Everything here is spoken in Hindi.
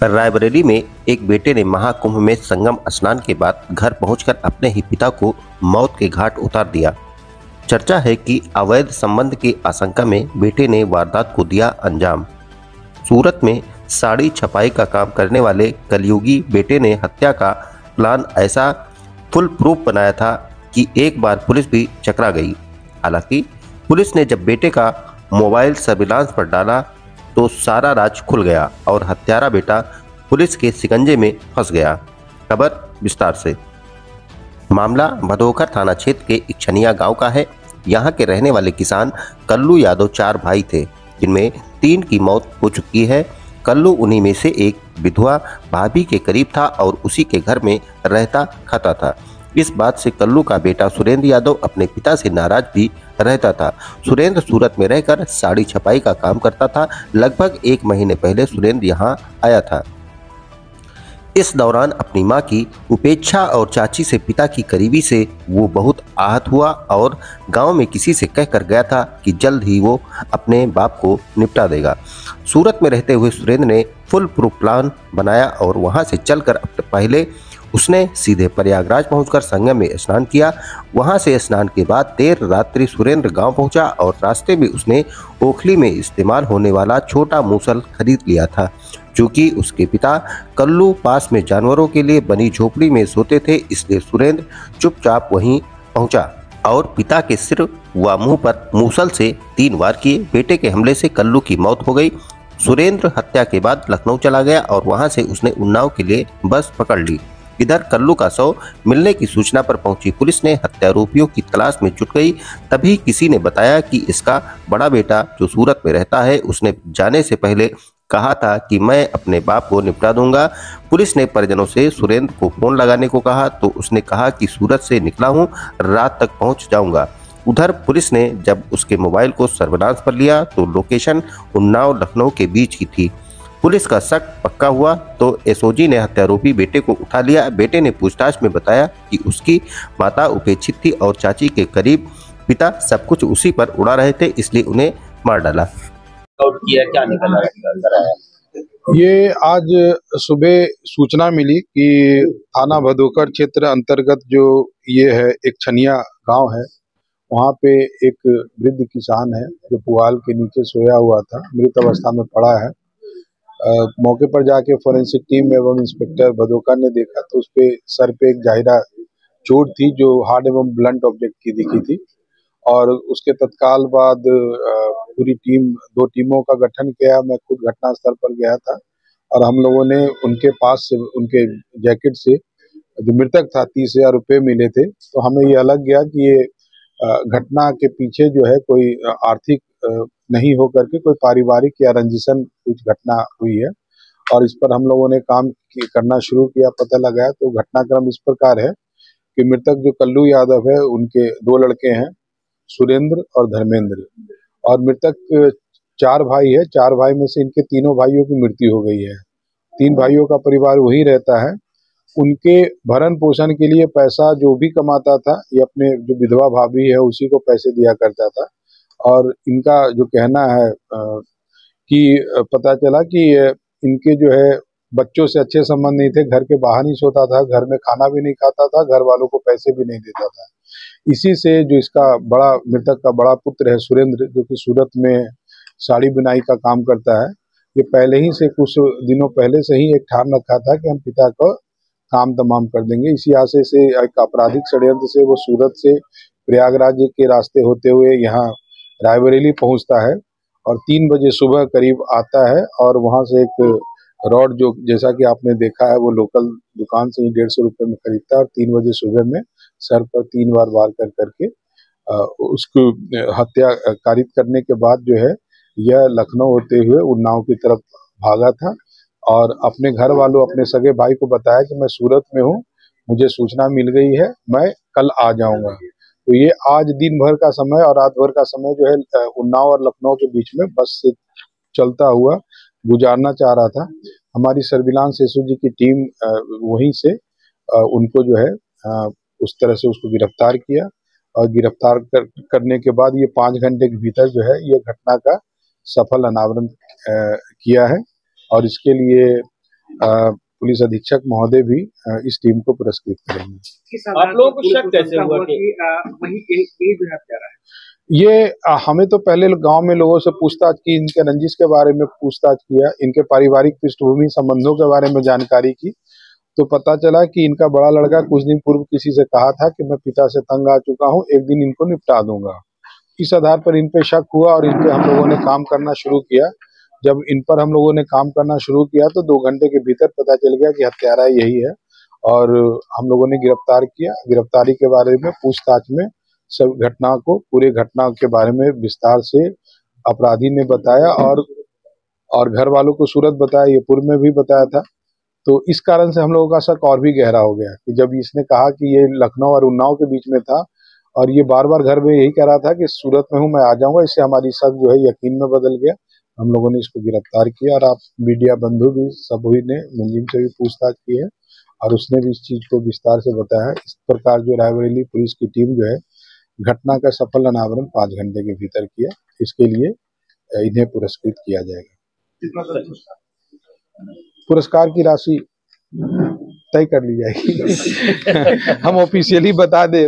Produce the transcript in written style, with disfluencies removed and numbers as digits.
रायबरेली में एक बेटे ने महाकुंभ में संगम स्नान के बाद घर पहुंचकर अपने ही पिता को मौत के घाट उतार दिया। चर्चा है कि अवैध संबंध की आशंका में बेटे ने वारदात को दिया अंजाम। सूरत में साड़ी छपाई का काम करने वाले कलयुगी बेटे ने हत्या का प्लान ऐसा फुल प्रूफ बनाया था कि एक बार पुलिस भी चकरा गई। हालांकि पुलिस ने जब बेटे का मोबाइल सर्विलांस पर डाला तो सारा राज खुल गया और हत्यारा बेटा पुलिस के शिकंजे में फंस गया। खबर विस्तार से। मामला भदोकर थाना क्षेत्र के इच्छनिया गांव का है। यहां के रहने वाले किसान कल्लू यादव 4 भाई थे, जिनमें 3 की मौत हो चुकी है। कल्लू उन्हीं में से एक विधवा भाभी के करीब था और उसी के घर में रहता खाता था। इस बात से कल्लू का बेटा सुरेंद्र यादव अपने पिता से नाराज भी रहता था। सुरेंद्र सूरत में रहकर साड़ी छपाई का काम करता था। लगभग 1 महीने पहले सुरेंद्र यहाँ आया था। इस दौरान अपनी मां की उपेक्षा और चाची से पिता की करीबी से वो बहुत आहत हुआ और गांव में किसी से कहकर गया था कि जल्द ही वो अपने बाप को निपटा देगा। सूरत में रहते हुए सुरेंद्र ने फुल प्रूफ प्लान बनाया और वहां से चलकर पहले उसने सीधे प्रयागराज पहुंचकर संगम में स्नान किया। वहां से स्नान के बाद देर रात्रि सुरेंद्र गांव पहुंचा और रास्ते में उसने ओखली में इस्तेमाल होने वाला छोटा मूसल खरीद लिया था। चूंकि उसके पिता कल्लू पास में जानवरों के लिए बनी झोपड़ी में सोते थे, इसलिए सुरेंद्र चुपचाप वहीं पहुंचा और पिता के सिर व मुंह पर मूसल से 3 वार किए। बेटे के हमले से कल्लू की मौत हो गई। सुरेंद्र हत्या के बाद लखनऊ चला गया और वहां से उसने उन्नाव के लिए बस पकड़ ली। इधर कल्लू का शव मिलने की सूचना पर पहुंची पुलिस ने हत्यारोपियों की तलाश में जुट गई। तभी किसी ने बताया कि इसका बड़ा बेटा जो सूरत में रहता है, उसने जाने से पहले कहा था कि मैं अपने बाप को निपटा दूंगा। पुलिस ने परिजनों से सुरेंद्र को फोन लगाने को कहा तो उसने कहा कि सूरत से निकला हूं, रात तक पहुंच जाऊंगा। उधर पुलिस ने जब उसके मोबाइल को सर्विलांस पर लिया तो लोकेशन उन्नाव लखनऊ के बीच की थी। पुलिस का शक पक्का हुआ तो एसओजी ने हत्यारोपी बेटे को उठा लिया। बेटे ने पूछताछ में बताया कि उसकी माता उपेक्षित थी और चाची के करीब पिता सब कुछ उसी पर उड़ा रहे थे, इसलिए उन्हें मार डाला। क्या निकला ये आज सुबह सूचना मिली कि थाना भदोकर क्षेत्र अंतर्गत जो ये है एक छनिया गांव है, वहाँ पे एक वृद्ध किसान है जो पुआल के नीचे सोया हुआ था, मृत अवस्था में पड़ा है। मौके पर जाके फोरेंसिक टीम एवं इंस्पेक्टर भदोकर ने देखा तो उसपे सर पे एक जाहिरा चोट थी जो हार्ड एवं ब्लंट ऑब्जेक्ट की दिखी थी। और उसके तत्काल बाद पूरी टीम 2 टीमों का गठन किया। मैं खुद घटना स्थल पर गया था और हम लोगों ने उनके पास से उनके जैकेट से जो मृतक था 30,000 रुपये मिले थे। तो हमें ये अलग गया कि ये घटना के पीछे जो है कोई आर्थिक नहीं हो करके कोई पारिवारिक या रंजिशन कुछ घटना हुई है और इस पर हम लोगों ने काम करना शुरू किया, पता लगाया। तो घटनाक्रम इस प्रकार है कि मृतक जो कल्लू यादव है, उनके 2 लड़के हैं, सुरेंद्र और धर्मेंद्र, और मृतक 4 भाई है। 4 भाई में से इनके तीनों भाइयों की मृत्यु हो गई है। 3 भाइयों का परिवार वही रहता है। उनके भरण पोषण के लिए पैसा जो भी कमाता था ये अपने जो विधवा भाभी है उसी को पैसे दिया करता था। और इनका जो कहना है कि पता चला कि इनके जो है बच्चों से अच्छे संबंध नहीं थे, घर के बाहर ही सोता था, घर में खाना भी नहीं खाता था, घर वालों को पैसे भी नहीं देता था। इसी से जो इसका बड़ा मृतक का बड़ा पुत्र है सुरेंद्र, जो कि सूरत में साड़ी बुनाई का काम करता है, ये पहले ही से कुछ दिनों पहले से ही एक ठान रखा था कि हम पिता को काम तमाम कर देंगे। इसी आशय से एक आपराधिक षड्यंत्र से वो सूरत से प्रयागराज के रास्ते होते हुए यहाँ रायबरेली पहुंचता है और 3 बजे सुबह करीब आता है और वहां से एक रॉड जो जैसा कि आपने देखा है वो लोकल दुकान से ही 150 रुपये में खरीदता है और 3 बजे सुबह में सर पर 3 बार वार कर करके उसको हत्या कारित करने के बाद जो है यह लखनऊ होते हुए उन्नाव की तरफ भागा था और अपने घर वालों, अपने सगे भाई को बताया कि मैं सूरत में हूँ, मुझे सूचना मिल गई है, मैं कल आ जाऊंगा। तो ये आज दिन भर का समय और रात भर का समय जो है उन्नाव और लखनऊ के बीच में बस से चलता हुआ गुजारना चाह रहा था। हमारी सर्विलांस एसओजी की टीम वहीं से उनको जो है उस तरह से उसको गिरफ्तार किया और गिरफ्तार करने के बाद ये 5 घंटे के भीतर जो है ये घटना का सफल अनावरण किया है। और इसके लिए पुलिस अधीक्षक महोदय भी इस टीम को पुरस्कृत करेंगे। आप लोगों को शक कैसे हुआ कि वही जो है हत्यारा है? ये हमें तो पहले गांव में लोगों से पूछताछ की, इनके रंजिश के बारे में पूछताछ किया, इनके पारिवारिक पृष्ठभूमि संबंधों के बारे में जानकारी की, तो पता चला कि इनका बड़ा लड़का कुछ दिन पूर्व किसी से कहा था कि मैं पिता से तंग आ चुका हूं, एक दिन इनको निपटा दूंगा। इस आधार पर इन पे शक हुआ और इन पे हम लोगों ने काम करना शुरू किया। जब इन पर हम लोगों ने काम करना शुरू किया तो 2 घंटे के भीतर पता चल गया कि हत्यारा यही है और हम लोगों ने गिरफ्तार किया। गिरफ्तारी के बारे में पूछताछ में सब घटना को, पूरे घटना के बारे में विस्तार से अपराधी ने बताया और घर वालों को सूरत बताया, ये पूर्व में भी बताया था। तो इस कारण से हम लोगों का शक और भी गहरा हो गया कि जब इसने कहा कि ये लखनऊ और उन्नाव के बीच में था और ये बार बार घर में यही कह रहा था कि सूरत में हूँ, मैं आ जाऊंगा, इससे हमारी शक जो है यकीन में बदल गया। हम लोगों ने इसको गिरफ्तार किया और आप मीडिया बंधु भी सभी ने मुंजिम से भी पूछताछ की है और उसने भी इस चीज को विस्तार से बताया है। इस प्रकार जो रायबरेली पुलिस की टीम जो है घटना का सफल अनावरण 5 घंटे के भीतर किया। इसके लिए इन्हें पुरस्कृत किया जाएगा। पुरस्कार की राशि तय कर ली जाएगी। हम ऑफिशियली बता दें।